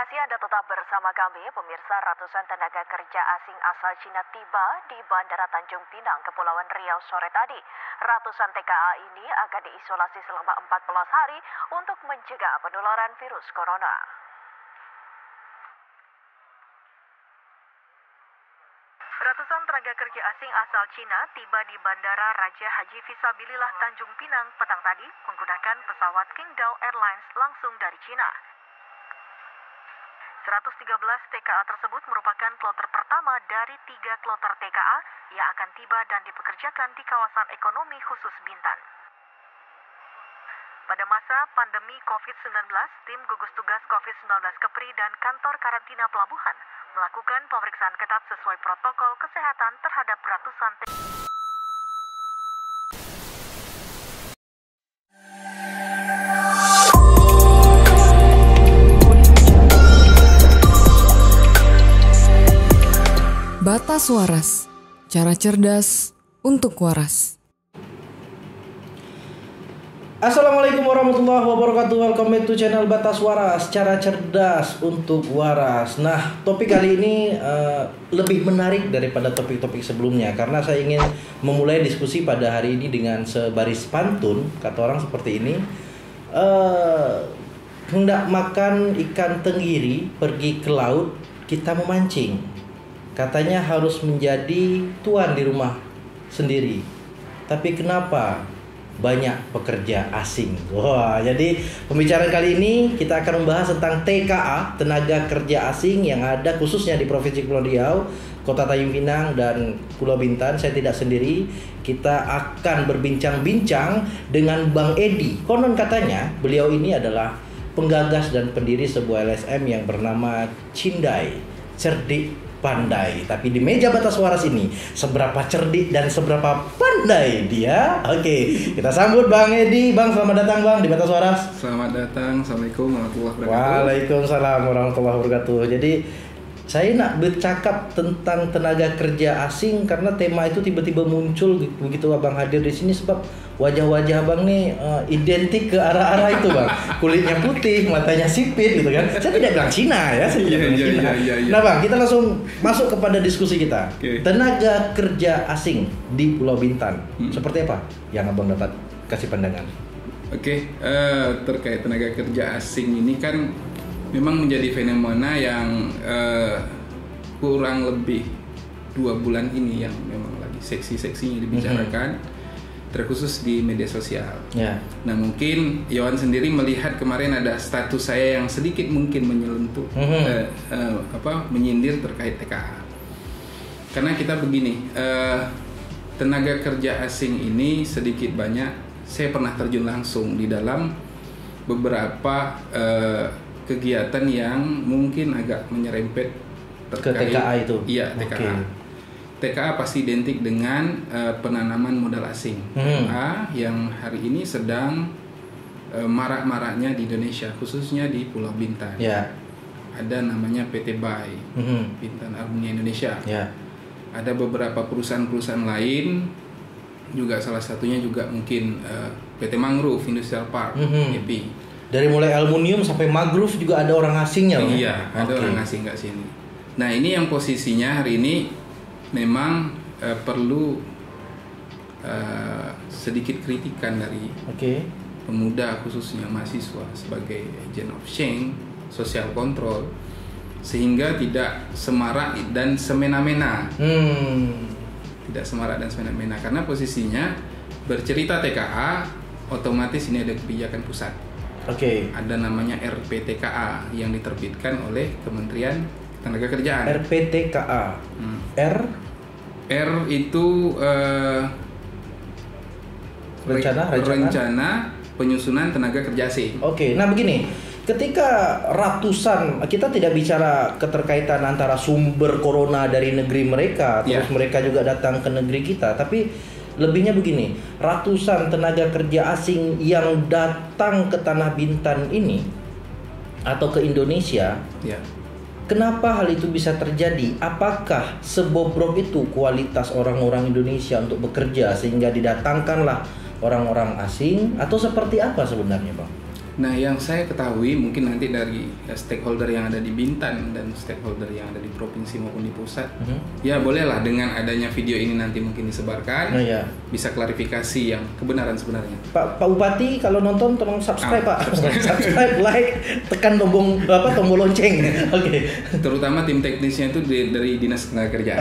kasih Anda tetap bersama kami, pemirsa. Ratusan tenaga kerja asing asal Cina tiba di Bandara Tanjung Pinang, Kepulauan Riau sore tadi. Ratusan TKA ini akan diisolasi selama 14 hari untuk mencegah penularan virus corona. Ratusan tenaga kerja asing asal Cina tiba di Bandara Raja Haji Fisabilillah Tanjung Pinang petang tadi menggunakan pesawat Qingdao Airlines langsung dari Cina. 113 TKA tersebut merupakan kloter pertama dari 3 kloter TKA yang akan tiba dan dipekerjakan di kawasan ekonomi khusus Bintan. Pada masa pandemi COVID-19, tim gugus tugas COVID-19 Kepri dan kantor karantina pelabuhan melakukan pemeriksaan ketat sesuai protokol kesehatan terhadap ratusan TKA. Batas Waras, cara cerdas untuk waras. Assalamualaikum warahmatullahi wabarakatuh. Welcome back to channel Batas Waras, cara cerdas untuk waras. Nah, topik kali ini lebih menarik daripada topik-topik sebelumnya karena saya ingin memulai diskusi pada hari ini dengan sebaris pantun. Kata orang seperti ini, hendak makan ikan tenggiri, pergi ke laut, kita memancing. Katanya harus menjadi tuan di rumah sendiri. Tapi kenapa banyak pekerja asing? Wah, jadi pembicaraan kali ini kita akan membahas tentang TKA, tenaga kerja asing yang ada khususnya di Provinsi Kepulauan Riau, Kota Tanjung Pinang dan Pulau Bintan. Saya tidak sendiri. Kita akan berbincang-bincang dengan Bang Edi. Konon katanya beliau ini adalah penggagas dan pendiri sebuah LSM yang bernama Cindai, cerdik pandai. Tapi di meja Batas Waras ini, seberapa cerdik dan seberapa pandai dia? Oke, kita sambut Bang Edi. Bang, selamat datang Bang di Batas Waras. Selamat datang. Assalamualaikum warahmatullahi wabarakatuh. Waalaikumsalam warahmatullahi wabarakatuh. Jadi saya nak bercakap tentang tenaga kerja asing karena tema itu tiba-tiba muncul begitu Abang hadir di sini, sebab wajah-wajah Abang nih identik ke arah-arah itu Bang. Kulitnya putih, matanya sipit gitu kan. Saya tidak bilang Cina ya, saya tidak bilang Cina. Nah Bang, kita langsung masuk kepada diskusi kita. Tenaga kerja asing di Pulau Bintan, seperti apa yang Abang dapat kasih pandangan? Terkait tenaga kerja asing ini kan memang menjadi fenomena yang kurang lebih 2 bulan ini yang memang lagi seksi-seksinya dibicarakan, terkhusus di media sosial. Nah, mungkin Yohan sendiri melihat kemarin ada status saya yang sedikit mungkin menyelentuh, menyindir terkait TKA. Karena kita begini, tenaga kerja asing ini sedikit banyak saya pernah terjun langsung di dalam beberapa kegiatan yang mungkin agak menyerempet terkait ke TKA itu. Iya, TKA. TKA pasti identik dengan penanaman modal asing. Yang hari ini sedang marak-maraknya di Indonesia, khususnya di Pulau Bintan. Ada namanya PT BAI, Bintan Alumni Indonesia. Ada beberapa perusahaan-perusahaan lain juga, salah satunya juga mungkin PT Mangrove Industrial Park, EP. Dari mulai aluminium sampai mangrove juga ada orang asingnya loh. Iya, ada orang asing ke sini. Nah, ini yang posisinya hari ini memang perlu sedikit kritikan dari pemuda, khususnya mahasiswa, sebagai agent of change, social control, sehingga tidak semarak dan semena-mena. Tidak semarak dan semena-mena karena posisinya bercerita TKA, otomatis ini ada kebijakan pusat. Ada namanya RPTKA yang diterbitkan oleh Kementerian Ketenagakerjaan. RPTKA. R itu rencana penyusunan tenaga kerja asing. Nah begini, ketika ratusan, kita tidak bicara keterkaitan antara sumber corona dari negeri mereka, terus mereka juga datang ke negeri kita, tapi lebihnya begini, ratusan tenaga kerja asing yang datang ke Tanah Bintan ini atau ke Indonesia, kenapa hal itu bisa terjadi? Apakah sebobrok itu kualitas orang-orang Indonesia untuk bekerja sehingga didatangkanlah orang-orang asing, atau seperti apa sebenarnya Bang? Nah, yang saya ketahui mungkin nanti dari stakeholder yang ada di Bintan dan stakeholder yang ada di provinsi maupun di pusat, ya bolehlah dengan adanya video ini nanti mungkin disebarkan, bisa klarifikasi yang kebenaran sebenarnya. Pak Bupati kalau nonton tolong subscribe Pak, subscribe, like, tekan tombol lonceng. Oke. Terutama tim teknisnya itu dari Dinas Tenaga Kerja.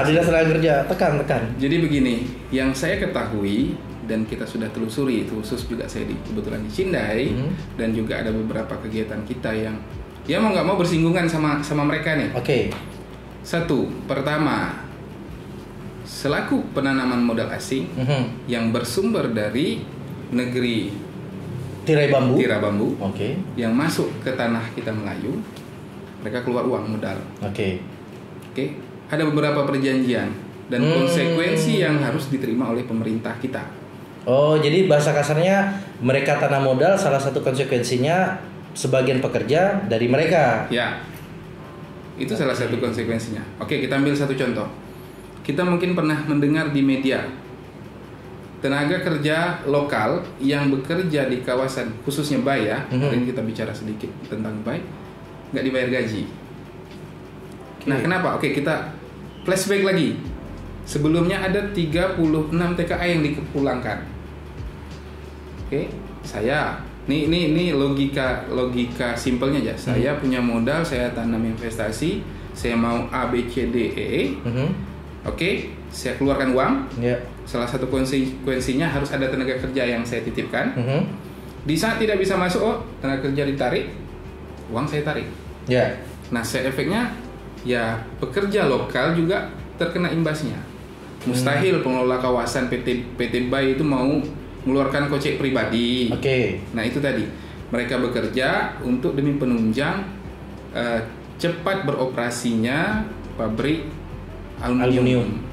Dinas Tenaga Kerja, tekan. Jadi begini, yang saya ketahui dan kita sudah telusuri, itu khusus juga saya kebetulan di Cindai, dan juga ada beberapa kegiatan kita yang ya mau nggak mau bersinggungan sama mereka nih. Oke. Satu, pertama, selaku penanaman modal asing yang bersumber dari negeri tirai bambu, yang masuk ke tanah kita Melayu, mereka keluar uang modal. Oke. Ada beberapa perjanjian dan konsekuensi yang harus diterima oleh pemerintah kita. Oh, jadi bahasa kasarnya mereka tanam modal, salah satu konsekuensinya sebagian pekerja dari mereka. Ya, itu salah satu konsekuensinya. Oke, kita ambil satu contoh. Kita mungkin pernah mendengar di media tenaga kerja lokal yang bekerja di kawasan khususnya Bay ya. Hari ini kita bicara sedikit tentang Bay, nggak dibayar gaji. Nah, kenapa? Oke, kita flashback lagi. Sebelumnya ada 36 TKA yang dipulangkan. Saya ini logika simpelnya aja. Saya punya modal, saya tanam investasi, saya mau A B C D E. Saya keluarkan uang. Salah satu konsekuensinya harus ada tenaga kerja yang saya titipkan. Di saat tidak bisa masuk, tenaga kerja ditarik, uang saya tarik. Nah, efeknya ya pekerja lokal juga terkena imbasnya. Mustahil pengelola kawasan PT Bay itu mau mengeluarkan kocek pribadi. Nah, itu tadi mereka bekerja untuk demi penunjang cepat beroperasinya pabrik aluminium.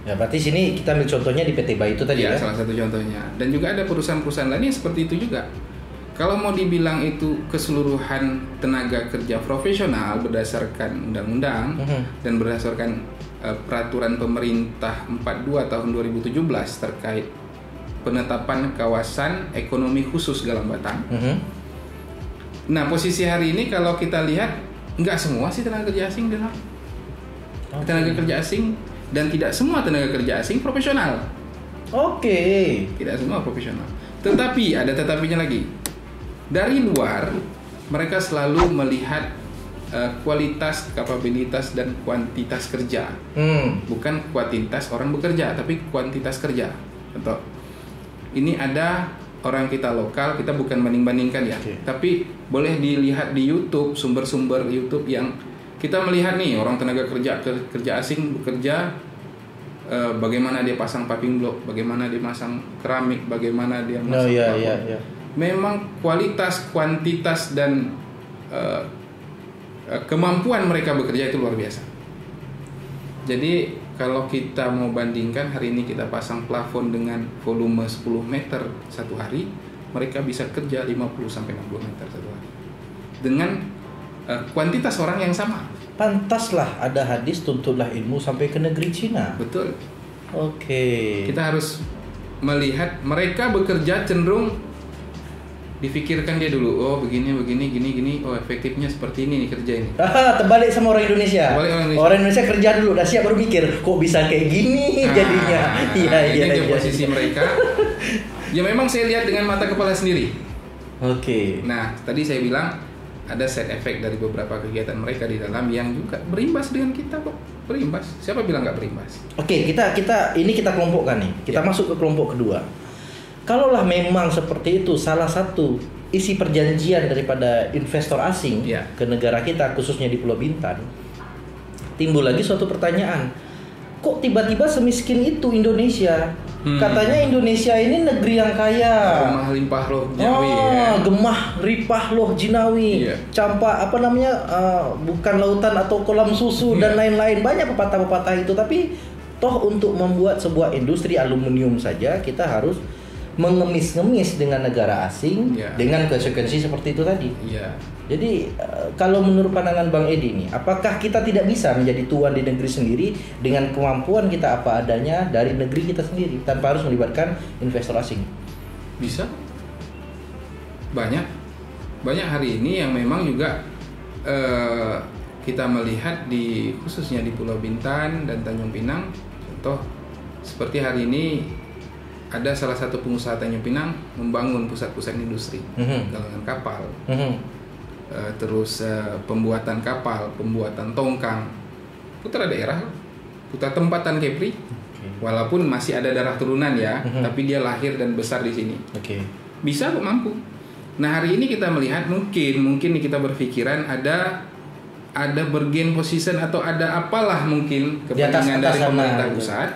Ya, berarti sini kita ambil contohnya di PT Bay itu tadi ya? Salah satu contohnya. Dan juga ada perusahaan-perusahaan lain yang seperti itu juga. Kalau mau dibilang itu keseluruhan tenaga kerja profesional berdasarkan undang-undang dan berdasarkan peraturan pemerintah 42 tahun 2017 terkait penetapan kawasan ekonomi khusus Galang Batang. Nah, posisi hari ini kalau kita lihat nggak semua sih tenaga kerja asing dalam tenaga kerja asing, dan tidak semua tenaga kerja asing profesional. Tidak semua profesional. Tetapi ada tetapinya lagi. Dari luar mereka selalu melihat kualitas, kapabilitas dan kuantitas kerja. Bukan kuantitas orang bekerja, tapi kuantitas kerja. Contoh, ini ada orang kita lokal, kita bukan banding-bandingkan ya, tapi boleh dilihat di YouTube, sumber-sumber YouTube yang kita melihat nih orang tenaga kerja asing bekerja, bagaimana dia pasang paving block, bagaimana dia masang keramik, bagaimana dia masang Memang kualitas, kuantitas dan kemampuan mereka bekerja itu luar biasa. Jadi kalau kita mau bandingkan, hari ini kita pasang plafon dengan volume 10 meter satu hari, mereka bisa kerja 50-60 meter satu hari dengan kuantitas orang yang sama. Pantaslah ada hadis, tuntutlah ilmu sampai ke negeri Cina. Betul. Kita harus melihat mereka bekerja cenderung difikirkan dia dulu, oh begini, oh efektifnya seperti ini nih kerja ini. Terbalik sama orang Indonesia. Orang Indonesia kerja dulu, udah siap baru mikir, kok bisa kayak gini jadinya. Ini posisi mereka. Ya memang saya lihat dengan mata kepala sendiri. Nah, tadi saya bilang ada side effect dari beberapa kegiatan mereka di dalam yang juga berimbas dengan kita kok. Berimbas. Siapa bilang nggak berimbas? Kita kelompokkan nih. Kita masuk ke kelompok kedua. Kalaulah memang seperti itu, salah satu isi perjanjian daripada investor asing ke negara kita, khususnya di Pulau Bintan, timbul lagi suatu pertanyaan. Kok tiba-tiba semiskin itu Indonesia? Katanya Indonesia ini negeri yang kaya. Gemah limpah loh jinawi. Gemah ripah loh jinawi. Campak bukan lautan atau kolam susu dan lain-lain. Banyak pepatah-pepatah itu. Tapi toh untuk membuat sebuah industri aluminium saja kita harus mengemis-ngemis dengan negara asing dengan konsekuensi seperti itu tadi. Jadi kalau menurut pandangan Bang Edi nih, apakah kita tidak bisa menjadi tuan di negeri sendiri dengan kemampuan kita apa adanya dari negeri kita sendiri tanpa harus melibatkan investor asing? Bisa. Banyak hari ini yang memang juga kita melihat khususnya di Pulau Bintan dan Tanjung Pinang. Contoh seperti hari ini ada salah satu pengusaha Tanjung Pinang membangun pusat-pusat industri, galangan kapal, terus pembuatan kapal, pembuatan tongkang, putra daerah, putra tempatan Kepri, walaupun masih ada darah turunan ya, tapi dia lahir dan besar di sini. Bisa kok, mampu. Nah hari ini kita melihat mungkin kita berpikiran ada bergen position atau ada apalah mungkin kepentingan dari pemerintah pusat.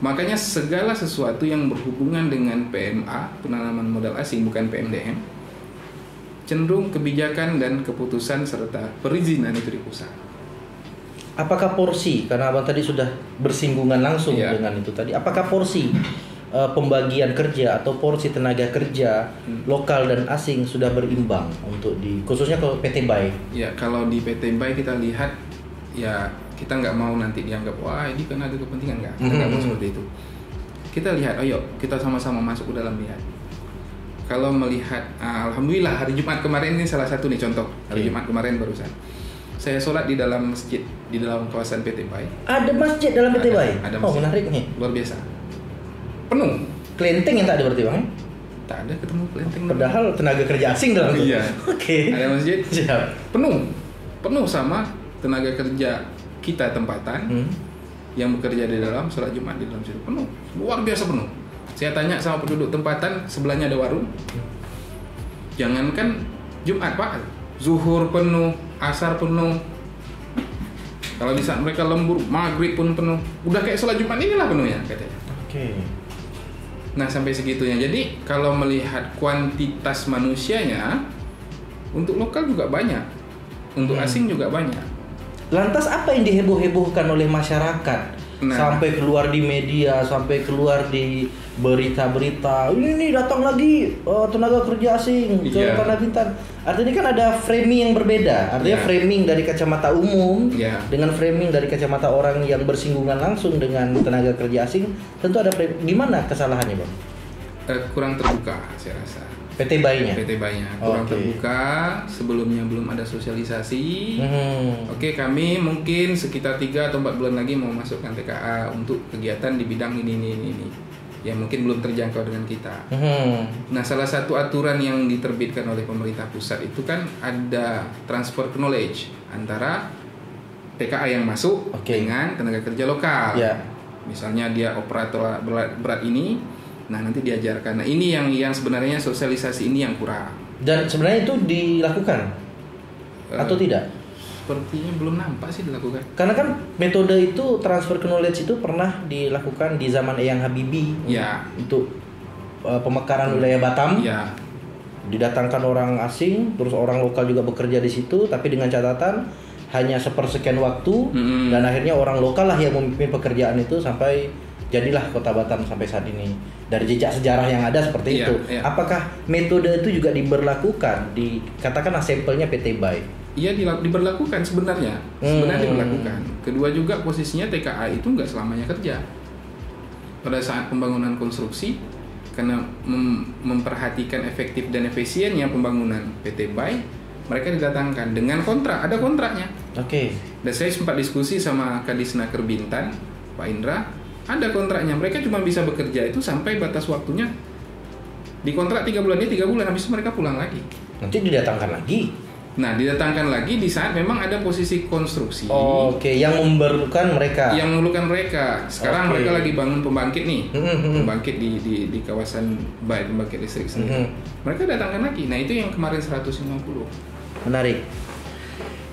Makanya segala sesuatu yang berhubungan dengan PMA, penanaman modal asing, bukan PMDM, cenderung kebijakan dan keputusan serta perizinan itu di pusat. Apakah porsi, karena Abang tadi sudah bersinggungan langsung dengan itu tadi, apakah porsi pembagian kerja atau porsi tenaga kerja lokal dan asing sudah berimbang untuk khususnya kalau PT BAI? Ya, kalau di PT BAI kita lihat ya, kita nggak mau nanti dianggap wah ini kan ada kepentingan, kita nggak mau seperti itu. Kita lihat, ayo kita sama-sama masuk ke dalam lihat. Kalau melihat, alhamdulillah hari Jumat kemarin ini salah satu nih contoh. Hari Jumat kemarin barusan saya sholat di dalam masjid di dalam kawasan PT BAI. Ada masjid dalam PT BAI? Ada masjid. Menarik nih. Luar biasa. Penuh. Kelenteng yang tak ada berarti Bang? Tak ada ketemu kelenteng. Padahal tenaga kerja asing dalam itu. Iya. Ada masjid. Penuh sama tenaga kerja kita tempatan yang bekerja di dalam sholat Jumat di dalam situ, penuh, luar biasa penuh. Saya tanya sama penduduk tempatan, sebelahnya ada warung. Jangankan Jumat Pak, zuhur penuh, asar penuh. Kalau di saat mereka lembur, maghrib pun penuh. Udah kayak sholat Jumat inilah penuhnya katanya. Nah sampai segitunya. Jadi kalau melihat kuantitas manusianya, untuk lokal juga banyak, untuk asing juga banyak. Lantas apa yang diheboh-hebohkan oleh masyarakat sampai keluar di media, sampai keluar di berita-berita, ini datang lagi tenaga kerja asing ke Tanah Bintan. Artinya kan ada framing yang berbeda. Artinya framing dari kacamata umum dengan framing dari kacamata orang yang bersinggungan langsung dengan tenaga kerja asing, tentu ada gimana kesalahannya Bang? Kurang terbuka saya rasa. PT BAI-nya kurang terbuka, sebelumnya belum ada sosialisasi. Oke, kami mungkin sekitar 3 atau 4 bulan lagi mau masukkan TKA untuk kegiatan di bidang ini yang mungkin belum terjangkau dengan kita. Nah, salah satu aturan yang diterbitkan oleh pemerintah pusat itu kan ada transfer knowledge antara TKA yang masuk dengan tenaga kerja lokal. Misalnya dia operator berat ini, nah nanti diajarkan. Nah ini yang sebenarnya sosialisasi ini yang kurang. Dan sebenarnya itu dilakukan atau tidak? Sepertinya belum nampak sih dilakukan. Karena kan metode itu transfer knowledge itu pernah dilakukan di zaman Eyang Habibie untuk pemekaran wilayah Batam. Didatangkan orang asing, terus orang lokal juga bekerja di situ, tapi dengan catatan hanya sepersekian waktu dan akhirnya orang lokal lah yang memimpin pekerjaan itu sampai jadilah Kota Batam sampai saat ini. Dari jejak sejarah yang ada seperti itu. Apakah metode itu juga diberlakukan di katakanlah sampelnya PT BAI? Iya, diberlakukan sebenarnya. Diberlakukan. Kedua juga posisinya TKA itu nggak selamanya kerja. Pada saat pembangunan konstruksi, karena memperhatikan efektif dan efisiennya pembangunan PT BAI, mereka didatangkan dengan kontrak, ada kontraknya. Dan saya sempat diskusi sama Kadisnaker Bintan, Pak Indra. Ada kontraknya, mereka cuma bisa bekerja itu sampai batas waktunya. Di kontrak 3 bulan ini 3 bulan, habis itu mereka pulang lagi. Nanti didatangkan lagi. Nah, didatangkan lagi di saat memang ada posisi konstruksi. Yang memerlukan mereka. Sekarang mereka lagi bangun pembangkit nih. Pembangkit di kawasan BAI, pembangkit listrik sendiri. Mereka datangkan lagi. Nah, itu yang kemarin 150. Menarik.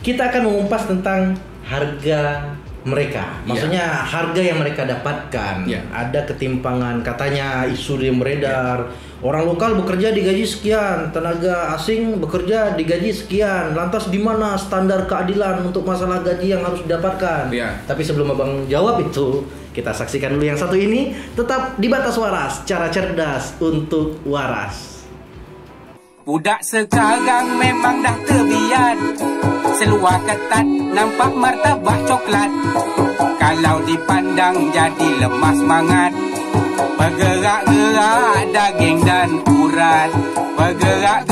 Kita akan mengupas tentang harga mereka, maksudnya harga yang mereka dapatkan. Ada ketimpangan, katanya isu yang beredar. Orang lokal bekerja digaji sekian, tenaga asing bekerja digaji sekian. Lantas di mana standar keadilan untuk masalah gaji yang harus didapatkan? Tapi sebelum Abang jawab itu, kita saksikan dulu yang satu ini. Tetap di Batas Waras, cara cerdas untuk waras. Budak sekarang memang dah terbiar, seluar ketat nampak martabak coklat. Kalau dipandang jadi lemah semangat, bergerak-gerak daging dan urat, bergerak